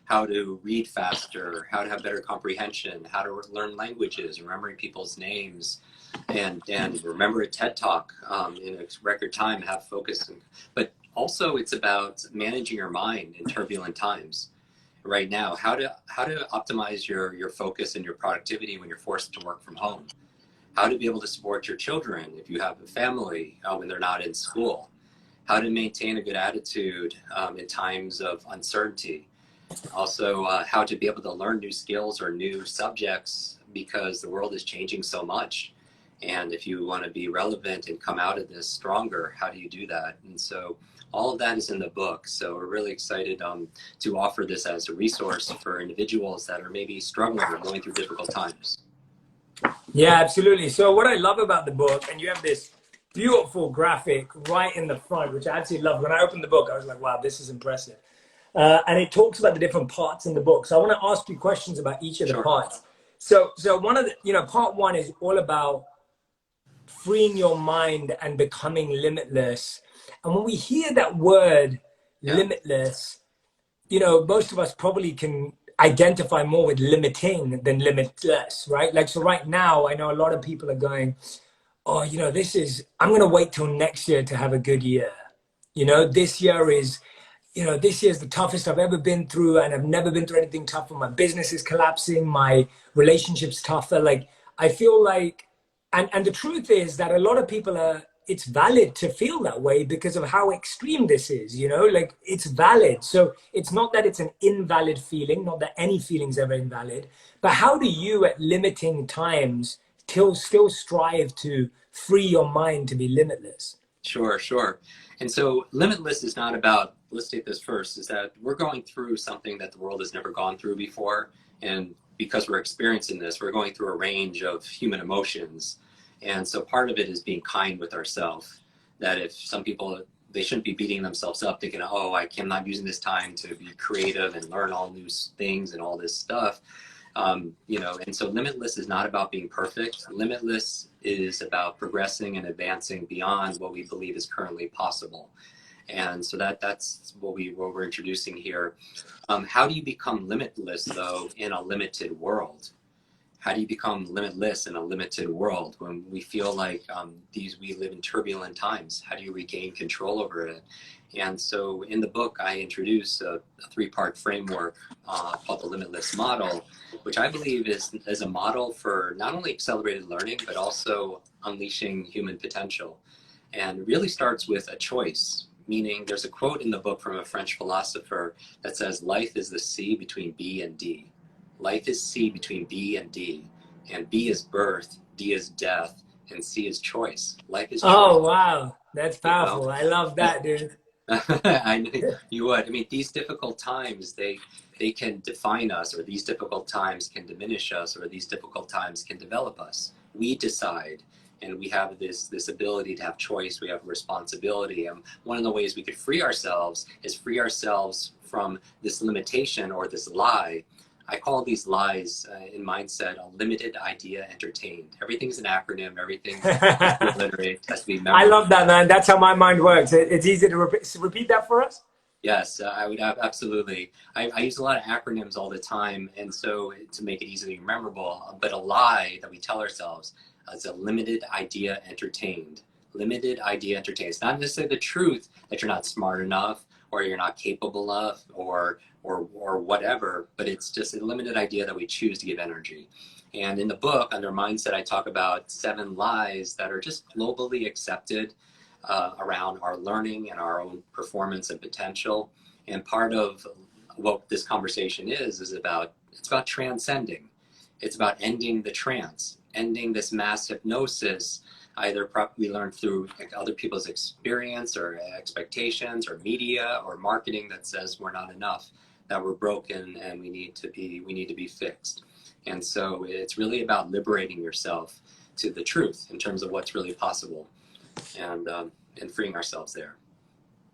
how to read faster, how to have better comprehension, how to learn languages, remembering people's names, and remember a TED Talk in a record time, have focus. But also it's about managing your mind in turbulent times. Right now, how to optimize your focus and your productivity when you're forced to work from home. How to be able to support your children if you have a family when they're not in school. How to maintain a good attitude in times of uncertainty. Also, how to be able to learn new skills or new subjects because the world is changing so much. And if you want to be relevant and come out of this stronger, how do you do that? And so all of that is in the book. So we're really excited to offer this as a resource for individuals that are maybe struggling or going through difficult times. Yeah, absolutely. So what I love about the book, and you have this beautiful graphic right in the front, which I absolutely love. When I opened the book, I was like, wow, this is impressive. And it talks about the different parts in the book. So I want to ask you questions about each of the parts. So one of the, part one is all about freeing your mind and becoming limitless. And when we hear that word limitless, most of us probably can identify more with limiting than limitless, right? Like, so right now, I know a lot of people are going, oh, I'm going to wait till next year to have a good year. This year is the toughest I've ever been through, and I've never been through anything tougher. My business is collapsing. My relationship's tougher. Like, I feel like, and the truth is that a lot of people it's valid to feel that way because of how extreme this is, like it's valid. So it's not that it's an invalid feeling, not that any feeling's ever invalid, but how do you at limiting times still strive to free your mind to be limitless? Sure. And so limitless is not about, let's take this first, is that we're going through something that the world has never gone through before. And because we're experiencing this, we're going through a range of human emotions. And so part of it is being kind with ourselves, that if some people, they shouldn't be beating themselves up thinking, oh, I'm not using this time to be creative and learn all new things and all this stuff. And so limitless is not about being perfect. Limitless is about progressing and advancing beyond what we believe is currently possible. And so that's what we're introducing here. How do you become limitless, though, in a limited world? How do you become limitless in a limited world when we feel like we live in turbulent times? How do you regain control over it? And so in the book, I introduce a three-part framework called the Limitless model, which I believe is a model for not only accelerated learning, but also unleashing human potential. And it really starts with a choice, meaning there's a quote in the book from a French philosopher that says, life is the C between B and D. Life is C between B and D, and B is birth, D is death, and C is choice. Life is choice. Oh, wow. That's powerful. I love that, dude. I knew you would. I mean, these difficult times, they can define us, or these difficult times can diminish us, or these difficult times can develop us. We decide, and we have this ability to have choice. We have responsibility. And one of the ways we could free ourselves is free ourselves from this limitation or this lie. I call these lies in mindset a limited idea entertained. Everything's an acronym. Everything has to be literate, has to be memorable. I love that, man. That's how my mind works. It's easy to repeat. So repeat that for us. Yes, I would absolutely. I use a lot of acronyms all the time, and so to make it easily memorable. But a lie that we tell ourselves is a limited idea entertained. Limited idea entertained. It's not necessarily the truth that you're not smart enough, or you're not capable of, or whatever, but it's just a limited idea that we choose to give energy. And in the book, under mindset, I talk about 7 lies that are just globally accepted around our learning and our own performance and potential. And part of what this conversation is about, it's about transcending. It's about ending the trance, ending this mass hypnosis, either we learn through other people's experience or expectations or media or marketing that says we're not enough, that we're broken and we need to be fixed. And so it's really about liberating yourself to the truth in terms of what's really possible, and freeing ourselves there.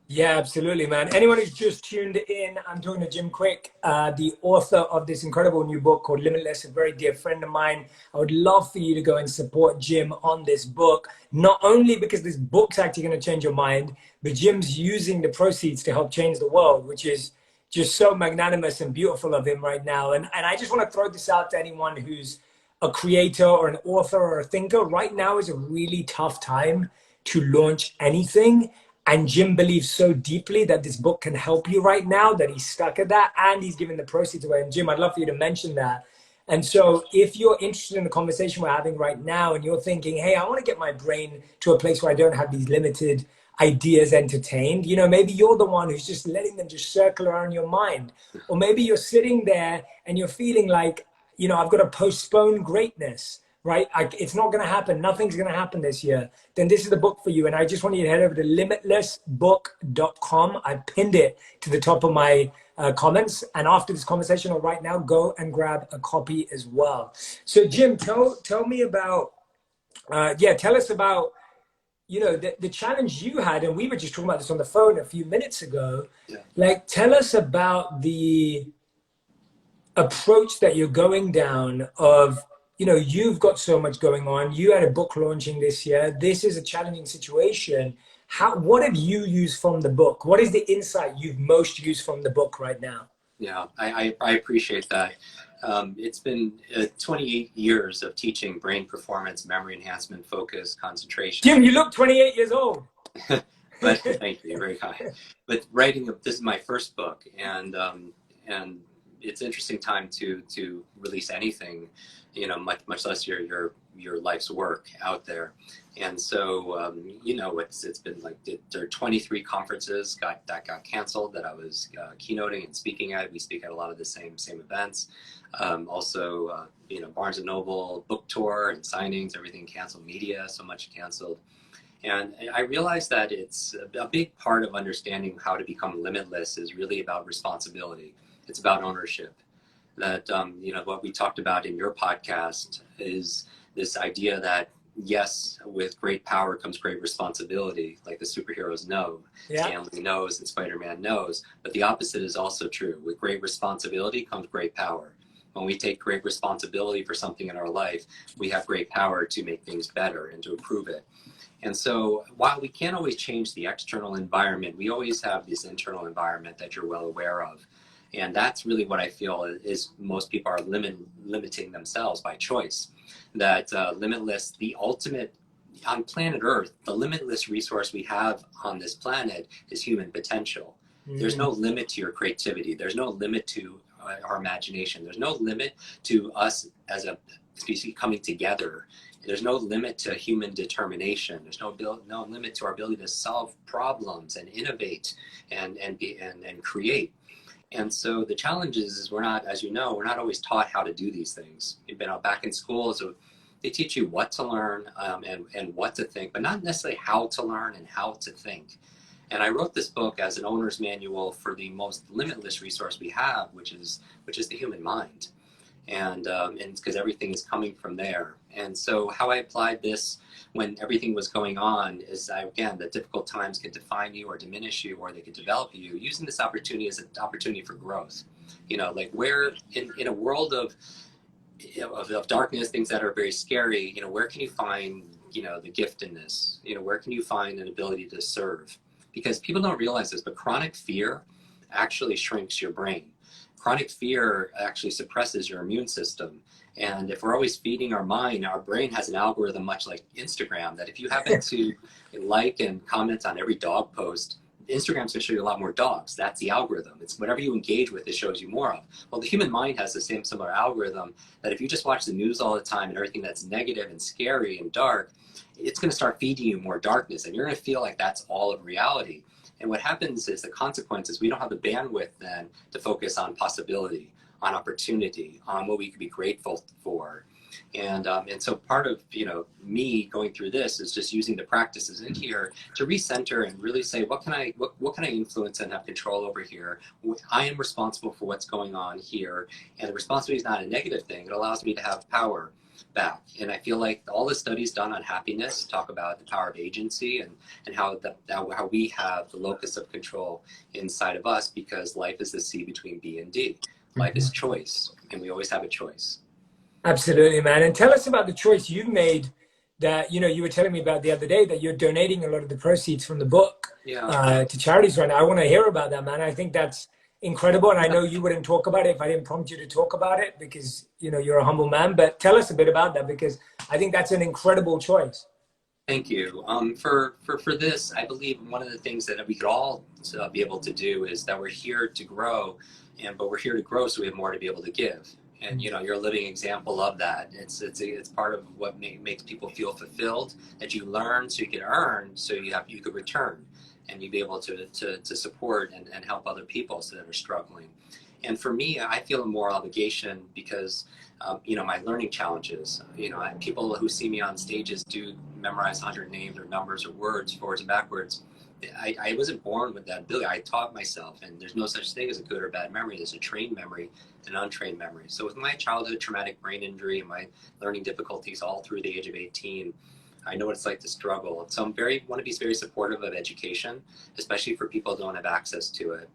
Yeah, absolutely, man. Anyone who's just tuned in, I'm talking to Jim Kwik, the author of this incredible new book called Limitless, a very dear friend of mine. I would love for you to go and support Jim on this book, not only because this book's actually going to change your mind, but Jim's using the proceeds to help change the world, which is just so magnanimous and beautiful of him right now. And I just want to throw this out to anyone who's a creator or an author or a thinker. Right now is a really tough time to launch anything. And Jim believes so deeply that this book can help you right now that he's stuck at that, and he's giving the proceeds away. And Jim, I'd love for you to mention that. And so if you're interested in the conversation we're having right now and you're thinking, hey, I want to get my brain to a place where I don't have these limited ideas entertained, you know, maybe you're the one who's just letting them just circle around your mind. Or maybe you're sitting there and you're feeling like, you know, I've got to postpone greatness, right? It's not going to happen. Nothing's going to happen this year. Then this is the book for you. And I just want you to head over to limitlessbook.com. I pinned it to the top of my comments. And after this conversation or right now, go and grab a copy as well. So Jim, tell me about, tell us about, you know, the challenge you had, and we were just talking about this on the phone a few minutes ago. Yeah. Like, tell us about the approach that you're going down of, you know, you've got so much going on. You had a book launching this year. This is a challenging situation. What have you used from the book? What is the insight you've most used from the book right now? Yeah, I appreciate that. It's been 28 years of teaching brain performance, memory enhancement, focus, concentration. Jim, you look 28 years old. But thank you, you're very kind. But this is my first book, and it's an interesting time to release anything, you know, much less your life's work out there. And so, you know, it's been like, there are 23 conferences that got canceled that I was keynoting and speaking at. We speak at a lot of the same events. Also, you know, Barnes & Noble book tour and signings, everything canceled, media, so much canceled. And I realized that it's a big part of understanding how to become limitless is really about responsibility. It's about ownership. That, you know, what we talked about in your podcast is this idea that, yes, with great power comes great responsibility, like the superheroes know. Yeah. Stanley knows and Spider-Man knows. But the opposite is also true. With great responsibility comes great power. When we take great responsibility for something in our life, we have great power to make things better and to improve it. And so while we can't always change the external environment, we always have this internal environment that you're well aware of. And that's really what I feel is most people are limiting themselves by choice. That limitless, the ultimate, on planet Earth, the limitless resource we have on this planet is human potential. Mm-hmm. There's no limit to your creativity. There's no limit to our imagination. There's no limit to us as a species coming together. There's no limit to human determination. There's no limit to our ability to solve problems and innovate and create. And so the challenge is we're not, as you know, we're not always taught how to do these things. You've been back in school, so they teach you what to learn and what to think, but not necessarily how to learn and how to think. And I wrote this book as an owner's manual for the most limitless resource we have, which is the human mind. And it's because everything is coming from there. And so how I applied this when everything was going on is, again, that difficult times can define you or diminish you, or they could develop you, using this opportunity as an opportunity for growth. You know, like where in a world of darkness, things that are very scary, you know, where can you find, you know, the gift in this? You know, where can you find an ability to serve? Because people don't realize this, but chronic fear actually shrinks your brain. Chronic fear actually suppresses your immune system. And if we're always feeding our mind, our brain has an algorithm much like Instagram, that if you happen to like and comment on every dog post, Instagram's gonna show you a lot more dogs. That's the algorithm. It's whatever you engage with, it shows you more of. Well, the human mind has the same similar algorithm that if you just watch the news all the time and everything that's negative and scary and dark, it's gonna start feeding you more darkness, and you're gonna feel like that's all of reality. And what happens is the consequence is we don't have the bandwidth then to focus on possibility, on opportunity, on what we could be grateful for. And so part of, you know, me going through this is just using the practices in here to recenter and really say, what can I influence and have control over here? I am responsible for what's going on here. And the responsibility is not a negative thing. It allows me to have power back. And I feel like all the studies done on happiness talk about the power of agency and how we have the locus of control inside of us, because life is the C between B and D. Life is choice, and we always have a choice. Absolutely, man. And tell us about the choice you've made that, you know, you were telling me about the other day, that you're donating a lot of the proceeds from the book to charities right now. I want to hear about that, man. I think that's incredible. And I know you wouldn't talk about it if I didn't prompt you to talk about it, because, you know, you're a humble man. But tell us a bit about that, because I think that's an incredible choice. Thank you. For this, I believe one of the things that we could all be able to do is that we're here to grow, but we're here to grow so we have more to be able to give. And you know, you're a living example of that. It's part of what makes people feel fulfilled. That you learn so you can earn, so you could return, and you'd be able to support and help other people so that are struggling. And for me, I feel a moral obligation because you know, my learning challenges. You know, people who see me on stages do memorize 100 names or numbers or words forwards and backwards. I wasn't born with that ability. I taught myself, and there's no such thing as a good or bad memory. There's a trained memory and untrained memory. So with my childhood traumatic brain injury and my learning difficulties all through the age of 18, I know what it's like to struggle. So want to be very supportive of education, especially for people who don't have access to it.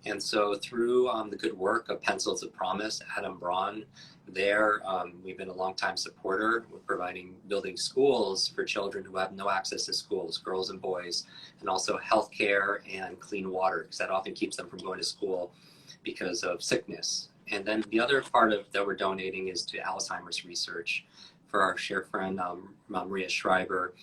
And so through the good work of Pencils of Promise, Adam Braun, we've been a longtime supporter with building schools for children who have no access to schools, girls and boys, and also healthcare and clean water, because that often keeps them from going to school because of sickness. And then the other part that we're donating is to Alzheimer's research for our shared friend, Maria Schreiber,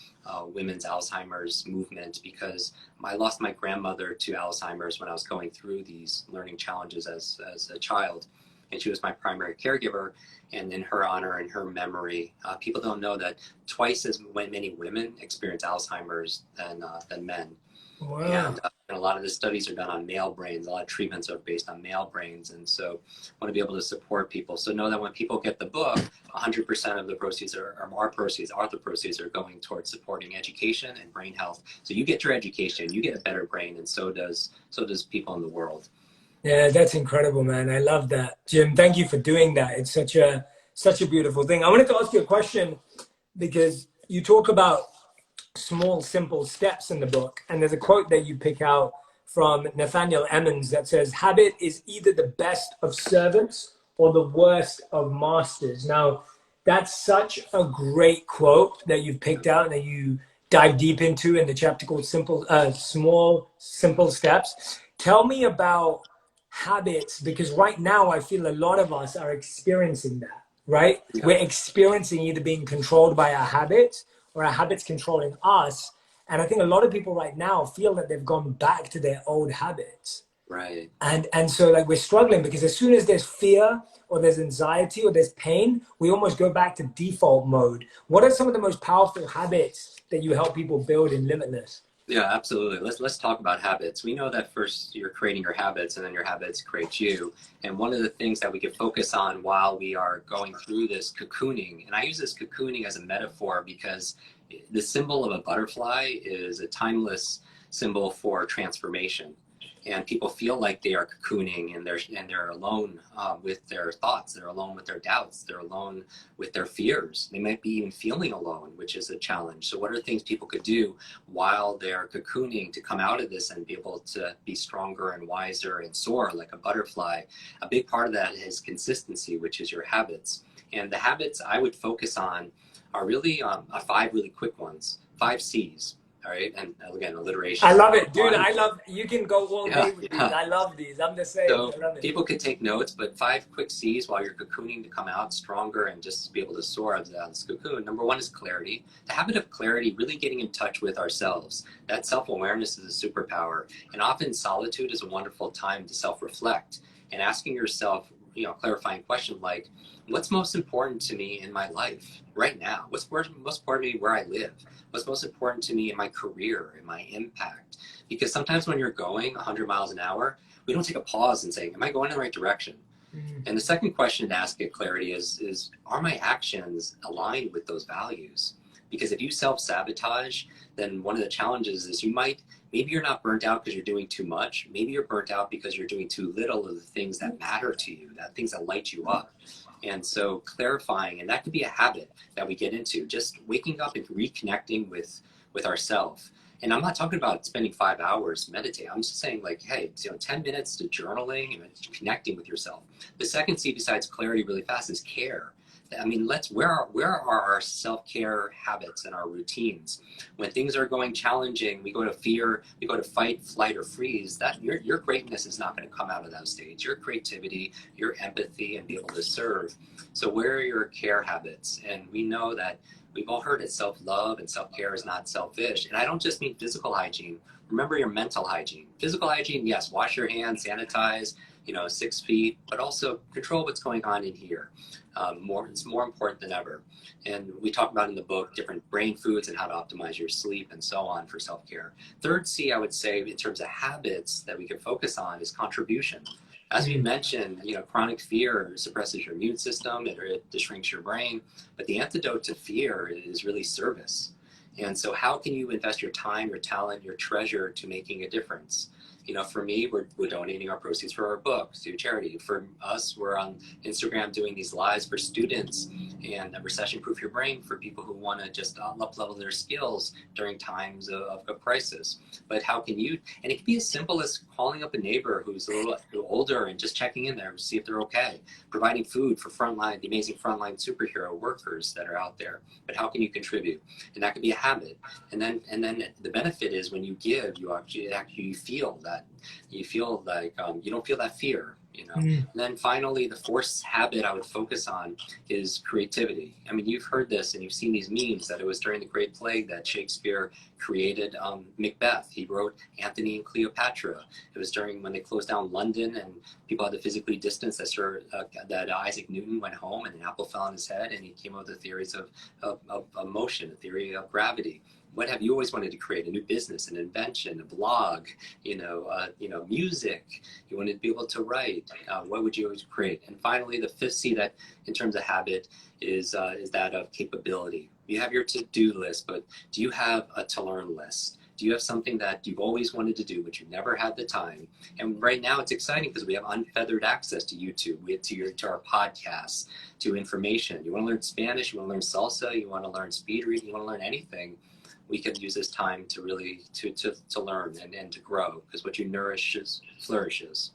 Women's Alzheimer's Movement, because I lost my grandmother to Alzheimer's when I was going through these learning challenges as a child. And she was my primary caregiver. And in her honor and her memory, people don't know that twice as many women experience Alzheimer's than men. Wow. And a lot of the studies are done on male brains. A lot of treatments are based on male brains. And so I want to be able to support people. So know that when people get the book, 100% of the proceeds the proceeds are going towards supporting education and brain health. So you get your education, you get a better brain, and so does people in the world. Yeah, that's incredible, man. I love that. Jim, thank you for doing that. It's such a beautiful thing. I wanted to ask you a question, because you talk about small, simple steps in the book. And there's a quote that you pick out from Nathaniel Emmons that says, "Habit is either the best of servants or the worst of masters." Now, that's such a great quote that you've picked out and that you dive deep into in the chapter called Small, Simple Steps. Tell me about habits, because right now I feel a lot of us are experiencing that, right? Yeah. We're experiencing either being controlled by our habits or our habits controlling us. And I think a lot of people right now feel that they've gone back to their old habits. Right. And so like we're struggling, because as soon as there's fear or there's anxiety or there's pain, we almost go back to default mode. What are some of the most powerful habits that you help people build in Limitless? Yeah, absolutely. Let's talk about habits. We know that first you're creating your habits, and then your habits create you. And one of the things that we can focus on while we are going through this cocooning, and I use this cocooning as a metaphor because the symbol of a butterfly is a timeless symbol for transformation. And people feel like they are cocooning, and they're alone with their thoughts. They're alone with their doubts. They're alone with their fears. They might be even feeling alone, which is a challenge. So what are things people could do while they're cocooning to come out of this and be able to be stronger and wiser and soar like a butterfly? A big part of that is consistency, which is your habits. And the habits I would focus on are really 5 really quick ones, 5 C's. All right, and again, alliteration. I love it, dude. You can go all day with these. I love these. I'm the same. So I love it. People can take notes, but 5 quick C's while you're cocooning to come out stronger and just to be able to soar out of this cocoon. Number 1 is clarity. The habit of clarity, really getting in touch with ourselves. That self-awareness is a superpower. And often solitude is a wonderful time to self-reflect and asking yourself, clarifying question like, what's most important to me in my life right now? What's most important to me where I live? What's most important to me in my career, in my impact? Because sometimes when you're going 100 miles an hour, we don't take a pause and say, am I going in the right direction? Mm-hmm. And the second question to ask get clarity is, are my actions aligned with those values? Because if you self-sabotage, then one of the challenges is maybe you're not burnt out because you're doing too much. Maybe you're burnt out because you're doing too little of the things that matter to you, things that light you up. And so clarifying, and that could be a habit that we get into, just waking up and reconnecting with ourselves. And I'm not talking about spending 5 hours meditating. I'm just saying 10 minutes to journaling and connecting with yourself. The second C besides clarity really fast is care. I mean, where are our self-care habits and our routines? When things are going challenging, we go to fear, we go to fight, flight, or freeze. That your greatness is not going to come out of that stage. Your creativity, your empathy, and be able to serve. So where are your care habits? And we know that we've all heard it, self-love and self-care is not selfish. And I don't just mean physical hygiene. Remember your mental hygiene. Physical hygiene, yes, wash your hands, sanitize, 6 feet, but also control what's going on in here. It's more important than ever. And we talk about in the book different brain foods and how to optimize your sleep and so on for self-care. Third C, I would say, in terms of habits that we can focus on is contribution. As we mentioned, chronic fear suppresses your immune system, it shrinks your brain, but the antidote to fear is really service. And so how can you invest your time, your talent, your treasure to making a difference? For me, we're donating our proceeds for our books to charity. For us, we're on Instagram doing these lives for students and recession-proof your brain for people who want to just up-level their skills during times of crisis. But how can you, and it can be as simple as calling up a neighbor who's a little older and just checking in there to see if they're okay, providing food for the amazing frontline superhero workers that are out there. But how can you contribute? And that could be a habit. And then the benefit is when you give, you feel that. You feel like you don't feel that fear, And then finally, the fourth habit I would focus on is creativity. I mean, you've heard this and you've seen these memes that it was during the Great Plague that Shakespeare created Macbeth. He wrote Antony and Cleopatra. It was during when they closed down London and people had to physically distance that Isaac Newton went home and an apple fell on his head and he came up with the theories of motion, a theory of gravity. What have you always wanted to create? A new business, an invention, a blog, music. You wanted to be able to write. What would you always create? And finally, the fifth C that in terms of habit is that of capability. You have your to-do list, but do you have a to-learn list? Do you have something that you've always wanted to do, but you never had the time? And right now it's exciting because we have unfeathered access to YouTube, to our podcasts, to information. You want to learn Spanish, you want to learn salsa, you want to learn speed reading, you want to learn anything. We can use this time to really to learn and to grow, because what you nourish flourishes.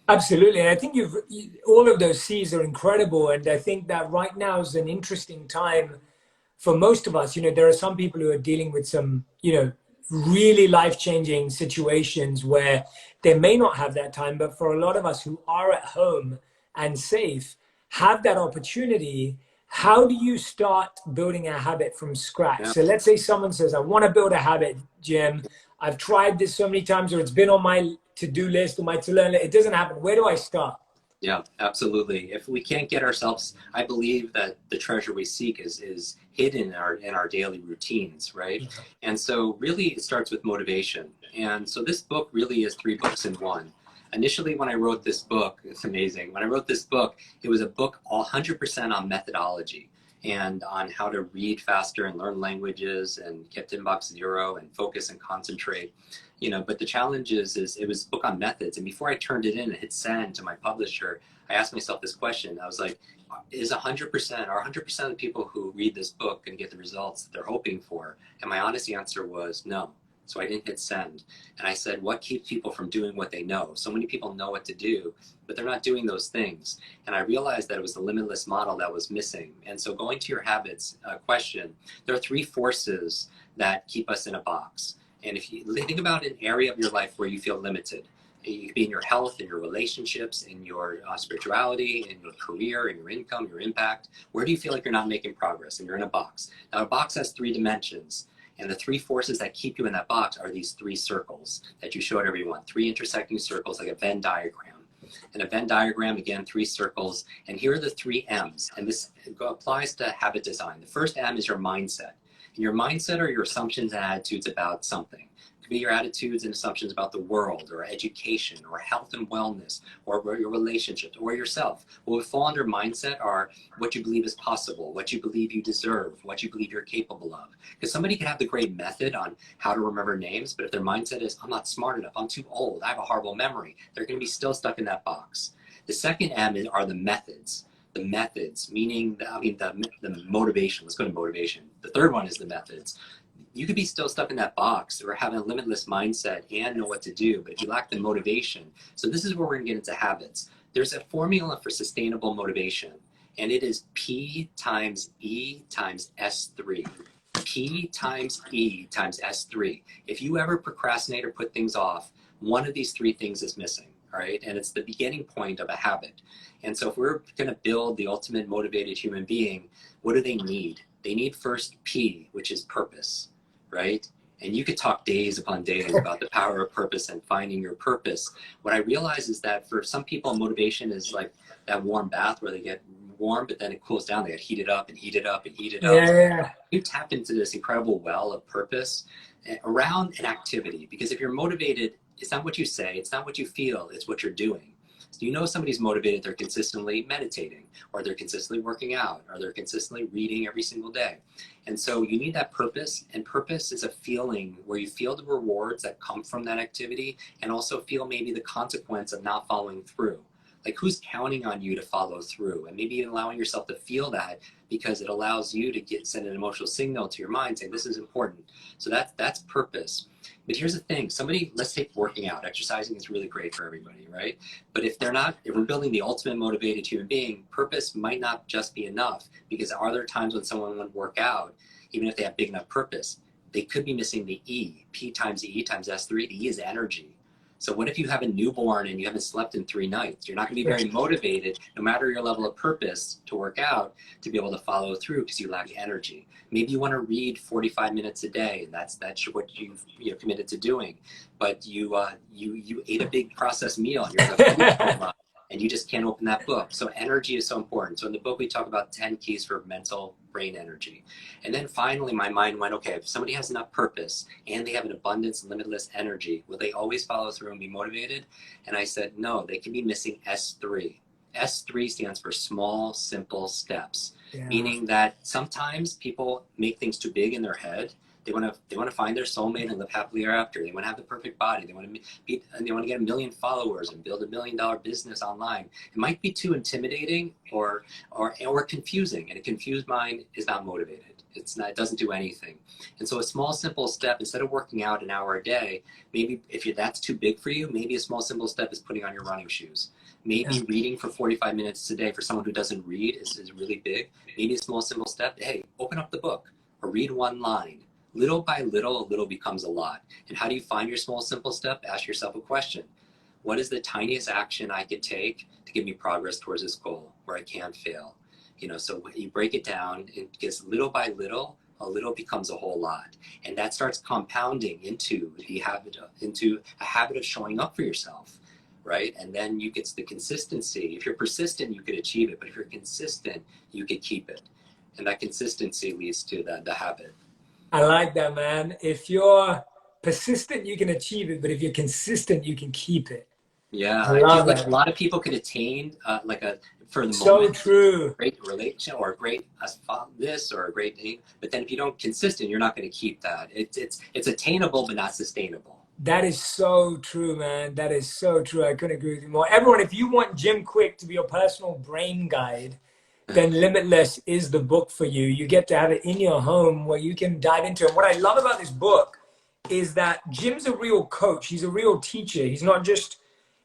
Absolutely. And I think all of those C's are incredible. And I think that right now is an interesting time for most of us. There are some people who are dealing with some, really life-changing situations where they may not have that time. But for a lot of us who are at home and safe, have that opportunity. How do you start building a habit from scratch? Yeah. So let's say someone says, I want to build a habit, Jim. I've tried this so many times, or it's been on my to-do list or my to-learn list. It doesn't happen. Where do I start? Yeah, absolutely. If we can't get ourselves, I believe that the treasure we seek is hidden in our daily routines, right? Mm-hmm. And so really it starts with motivation. And so this book really is 3 books in one. Initially, when I wrote this book, it's amazing. When I wrote this book, it was a book 100% on methodology and on how to read faster and learn languages and kept inbox 0 and focus and concentrate. But the challenge is it was a book on methods. And before I turned it in and hit send to my publisher, I asked myself this question. I was like, is 100% or 100% of the people who read this book going to get the results that they're hoping for? And my honest answer was no. So I didn't hit send. And I said, what keeps people from doing what they know? So many people know what to do, but they're not doing those things. And I realized that it was the limitless model that was missing. And so going to your habits question, there are 3 forces that keep us in a box. And if you think about an area of your life where you feel limited, it could be in your health, in your relationships, in your spirituality, in your career, in your income, your impact. Where do you feel like you're not making progress and you're in a box? Now, a box has 3 dimensions. And the 3 forces that keep you in that box are these 3 circles that you showed everyone, 3 intersecting circles like a Venn diagram. And a Venn diagram, again, 3 circles. And here are the 3 M's. And this applies to habit design. The first M is your mindset. And your mindset are your assumptions and attitudes about something. It could be your attitudes and assumptions about the world or education or health and wellness or your relationships or yourself. What would fall under mindset are what you believe is possible, what you believe you deserve, what you believe you're capable of. Because somebody can have the great method on how to remember names, but if their mindset is, I'm not smart enough, I'm too old, I have a horrible memory, they're going to be still stuck in that box. The second M are the methods. The methods, meaning the motivation. Let's go to motivation. The third one is the methods. You could be still stuck in that box or having a limitless mindset and know what to do, but if you lack the motivation. So this is where we're going to get into habits. There's a formula for sustainable motivation. And it is P times E times S3. P times E times S3. If you ever procrastinate or put things off, one of these three things is missing, all right? And it's the beginning point of a habit. And so if we're going to build the ultimate motivated human being, what do they need? They need first P, which is purpose, right? And you could talk days upon days about the power of purpose and finding your purpose. What I realize is that for some people, motivation is like that warm bath where they get warm, but then it cools down. They get heated up and heated up and heated up. Yeah. You tap into this incredible well of purpose around an activity, because if you're motivated, it's not what you say, it's not what you feel, it's what you're doing. So you know somebody's motivated, they're consistently meditating, or they're consistently working out, or they're consistently reading every single day. And so you need that purpose, and purpose is a feeling where you feel the rewards that come from that activity and also feel maybe the consequence of not following through. Like, who's counting on you to follow through? And maybe even allowing yourself to feel that, because it allows you to send an emotional signal to your mind saying this is important. So that's purpose. But here's the thing, let's take working out. Exercising is really great for everybody, right? But if we're building the ultimate motivated human being, purpose might not just be enough, because are there times when someone would work out, even if they have big enough purpose, they could be missing the E, P times E times S3. The E is energy. So what if you have a newborn and you haven't slept in 3 nights? You're not going to be very motivated, no matter your level of purpose, to work out, to be able to follow through, because you lack energy. Maybe you want to read 45 minutes a day, and that's what you've committed to doing. But you ate a big processed meal, and you're in a food coma, and you just can't open that book. So energy is so important. So in the book, we talk about 10 keys for mental brain energy. And then finally, my mind went, okay, if somebody has enough purpose and they have an abundance, limitless energy, will they always follow through and be motivated? And I said, no, they can be missing S3. S3 stands for small, simple steps, meaning that sometimes people make things too big in their head. They want to find their soulmate and live happily ever after. They want to have the perfect body. They want to get 1 million followers and build $1 million business online. It might be too intimidating or confusing, and a confused mind is not motivated. It doesn't do anything. And so a small, simple step, instead of working out an hour a day, maybe if that's too big for you, maybe a small, simple step is putting on your running shoes. Maybe reading for 45 minutes a day for someone who doesn't read is really big. Maybe a small, simple step, hey, open up the book or read 1 line. Little by little, a little becomes a lot. And how do you find your small, simple step? Ask yourself a question. What is the tiniest action I could take to give me progress towards this goal where I can't fail? So you break it down, because little by little, a little becomes a whole lot. And that starts compounding into a habit of showing up for yourself, right? And then you get the consistency. If you're persistent, you could achieve it. But if you're consistent, you could keep it. And that consistency leads to the habit. I like that, man. If you're persistent, you can achieve it, but if you're consistent, you can keep it. Yeah, I feel like a lot of people can attain for the moment, true, great relation or a great this or a great thing, but then if you don't consistent, you're not going to keep that. It's attainable but not sustainable. That is so true, man. That is so true. I couldn't agree with you more. Everyone, if you want Jim Kwik to be your personal brain guide, then Limitless is the book for you. You get to have it in your home where you can dive into it. And what I love about this book is that Jim's a real coach. He's a real teacher. He's not just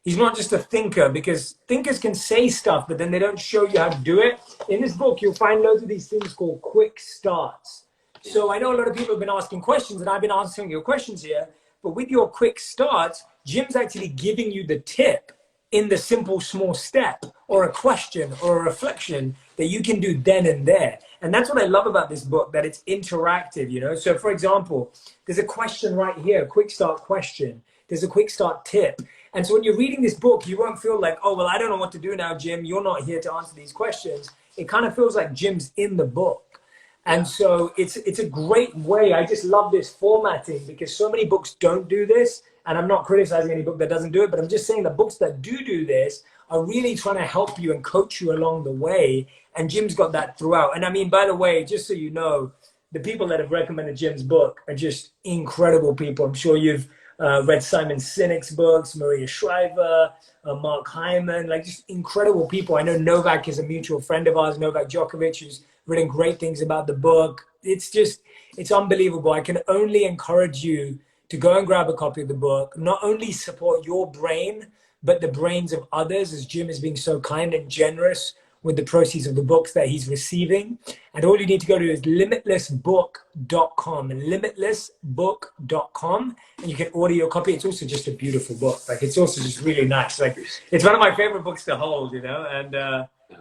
a thinker, because thinkers can say stuff, but then they don't show you how to do it. In this book, you'll find loads of these things called quick starts. So I know a lot of people have been asking questions, and I've been answering your questions here, but with your quick starts, Jim's actually giving you the tip in the simple small step or a question or a reflection that you can do then and there. And that's what I love about this book, that it's interactive, So for example, there's a question right here, a quick start question. There's a quick start tip. And so when you're reading this book, you won't feel like, oh, well, I don't know what to do now, Jim. You're not here to answer these questions. It kind of feels like Jim's in the book. And so it's a great way. I just love this formatting, because so many books don't do this. And I'm not criticizing any book that doesn't do it, but I'm just saying the books that do this are really trying to help you and coach you along the way. And Jim's got that throughout. And I mean, by the way, just so you know, the people that have recommended Jim's book are just incredible people. I'm sure you've read Simon Sinek's books, Maria Shriver, Mark Hyman, like just incredible people. I know Novak is a mutual friend of ours, Novak Djokovic, who's written great things about the book. It's unbelievable. I can only encourage you to go and grab a copy of the book, not only support your brain, but the brains of others, as Jim is being so kind and generous with the proceeds of the books that he's receiving. And all you need to go to is limitlessbook.com, limitlessbook.com, and you can order your copy. It's also just a beautiful book. Like, it's also just really nice. Like, it's one of my favorite books to hold, you know, and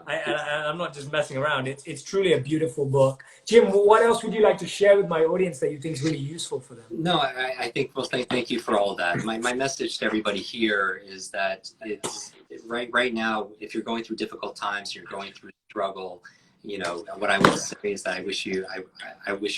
I'm not just messing around. It's truly a beautiful book. Jim, what else would you like to share with my audience that you think is really useful for them? No, I think, well, thank you for all that. My message to everybody here is that it's right now, if you're going through difficult times, you're going through struggle, you know, what I would say is that I wish you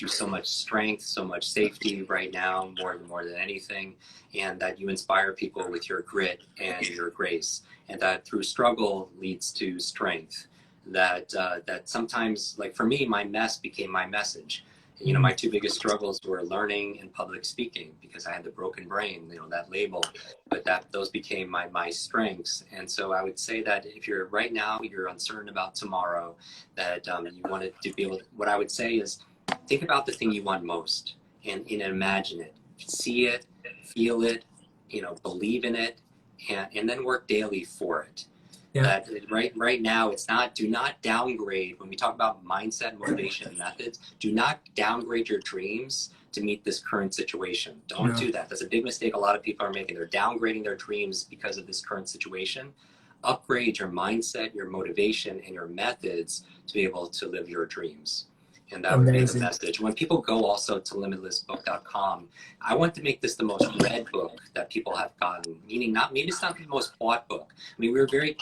so much strength, so much safety right now, more than anything, and that you inspire people with your grit and your grace, and that through struggle leads to strength. That sometimes, like for me, my mess became my message. You know, my two biggest struggles were learning and public speaking, because I had the broken brain, you know, that label, but those became my strengths. And so I would say that if you're right now, you're uncertain about tomorrow, that you want to be able to, what I would say is think about the thing you want most and imagine it, see it, feel it, you know, believe in it, and then work daily for it. Yeah. That right now, it's not, do not downgrade. When we talk about mindset, motivation, and methods, do not downgrade your dreams to meet this current situation. Don't do that. That's a big mistake a lot of people are making. They're downgrading their dreams because of this current situation. Upgrade your mindset, your motivation, and your methods to be able to live your dreams. And that would be the message. When people go also to limitlessbook.com, I want to make this the most read book that people have gotten. Meaning, maybe it's not the most bought book. I mean, we're very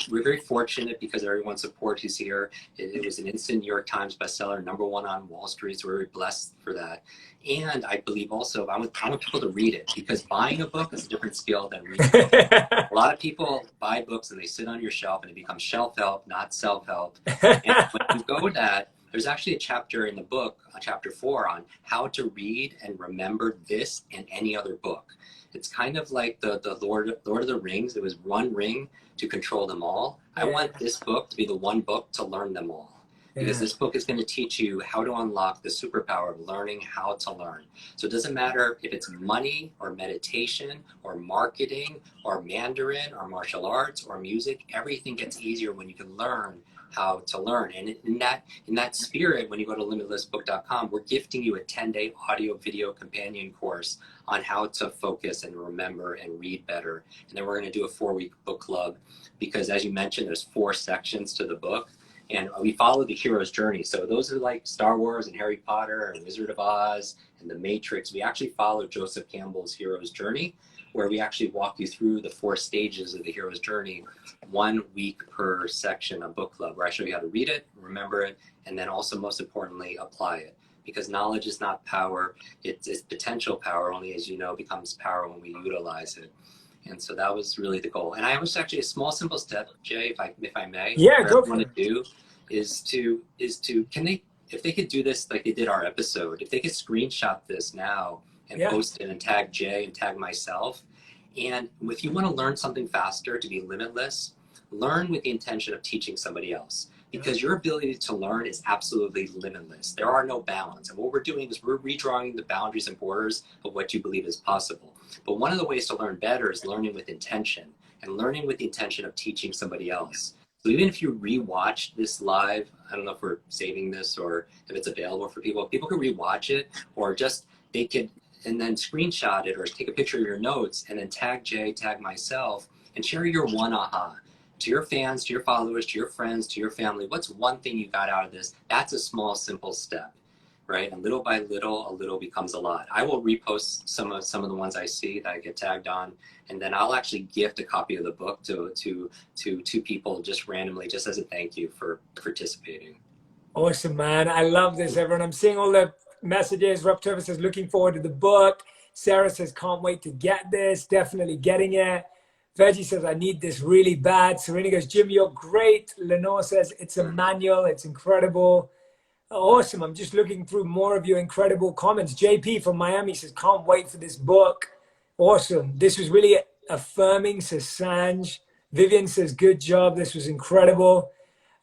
fortunate because everyone's support is here. It was an instant New York Times bestseller, #1 on Wall Street. So we're very blessed for that. And I believe also, I want people to read it, because buying a book is a different skill than reading a book. A lot of people buy books and they sit on your shelf and it becomes shelf help, not self help. And when you go with that, there's actually a chapter in the book, chapter 4, on how to read and remember this and any other book. It's kind of like the Lord of the Rings. There was one ring to control them all. I want this book to be the one book to learn them all. Because this book is going to teach you how to unlock the superpower of learning how to learn. So it doesn't matter if it's money or meditation or marketing or Mandarin or martial arts or music. Everything gets easier when you can learn how to learn. And in that spirit, when you go to limitlessbook.com, we're gifting you a 10-day audio video companion course on how to focus and remember and read better. And then we're going to do a 4-week book club, because as you mentioned, there's 4 sections to the book. And we follow the hero's journey. So those are like Star Wars and Harry Potter and Wizard of Oz and The Matrix. We actually follow Joseph Campbell's hero's journey, where we actually walk you through the 4 stages of the hero's journey, 1 week per section of book club, where I show you how to read it, remember it, and then also, most importantly, apply it. Because knowledge is not power, it's potential power, only, as you know, becomes power when we utilize it. And so that was really the goal. And I was actually a small, simple step, Jay, if I may. Yeah, go for it. What I want to do is to if they could do this like they did our episode, if they could screenshot this now and post it and tag Jay and tag myself. And if you want to learn something faster, to be limitless, learn with the intention of teaching somebody else. Because your ability to learn is absolutely limitless. There are no bounds. And what we're doing is we're redrawing the boundaries and borders of what you believe is possible. But one of the ways to learn better is learning with intention, and learning with the intention of teaching somebody else. So even if you rewatch this live, I don't know if we're saving this or if it's available for people. People can rewatch it, or just they could, and then screenshot it or take a picture of your notes and then tag Jay, tag myself, and share your one aha. To your fans, to your followers, to your friends, to your family, what's one thing you got out of this? That's a small, simple step, right? And little by little, a little becomes a lot. I will repost some of the ones I see that I get tagged on, and then I'll actually gift a copy of the book to 2 people just randomly, just as a thank you for participating. Awesome, man. I love this, everyone. I'm seeing all the messages. Rob Turvis says, looking forward to the book. Sarah says, can't wait to get this. Definitely getting it. Veggie says, I need this really bad. Serena goes, Jim, you're great. Lenore says, it's a manual. It's incredible. Awesome. I'm just looking through more of your incredible comments. JP from Miami says, can't wait for this book. Awesome. This was really affirming, says Sanj. Vivian says, good job. This was incredible.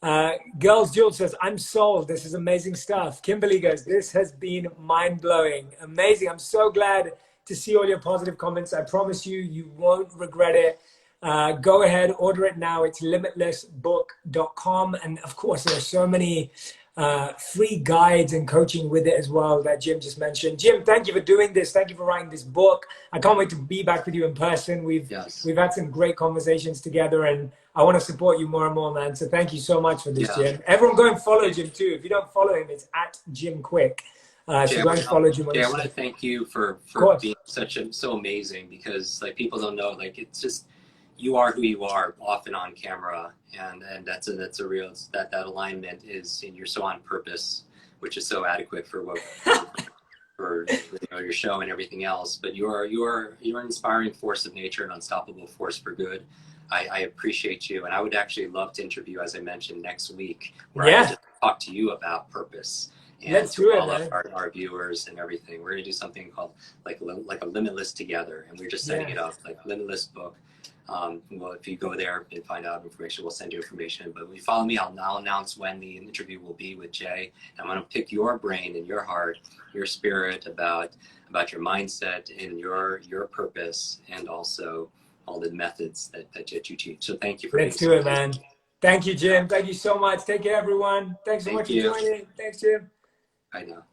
Girls Jewel says, I'm sold. This is amazing stuff. Kimberly goes, this has been mind-blowing. Amazing. I'm so glad to see all your positive comments. I promise you, you won't regret it. Go ahead, order it now. It's limitlessbook.com. And of course, there's so many free guides and coaching with it as well that Jim just mentioned. Jim, thank you for doing this. Thank you for writing this book. I can't wait to be back with you in person. We've had some great conversations together, and I want to support you more and more, man. So thank you so much for this, Jim. Everyone go and follow Jim too. If you don't follow him, it's at Jim Kwik. So go and follow Jim. I want to thank you for being so amazing, because like people don't know, like it's just, you are who you are, often on camera, and that's a real, that alignment is, and you're so on purpose, which is so adequate for what for your show and everything else. But you're an inspiring force of nature, an unstoppable force for good. I appreciate you, and I would actually love to interview, as I mentioned, next week, where I just talk to you about purpose. And let's do it, man. Our viewers and everything. We're gonna do something called like a Limitless together, and we're just setting it up like Limitless book. Well, if you go there and find out information, we'll send you information. But if you follow me, I'll announce when the interview will be with Jay. And I'm going to pick your brain and your heart, your spirit about your mindset and your purpose, and also all the methods that you teach. So thank you for Let's do it, man. Thank you, Jim. Thank you so much. Take care, everyone. Thanks so much for joining. Thanks, Jim. I know.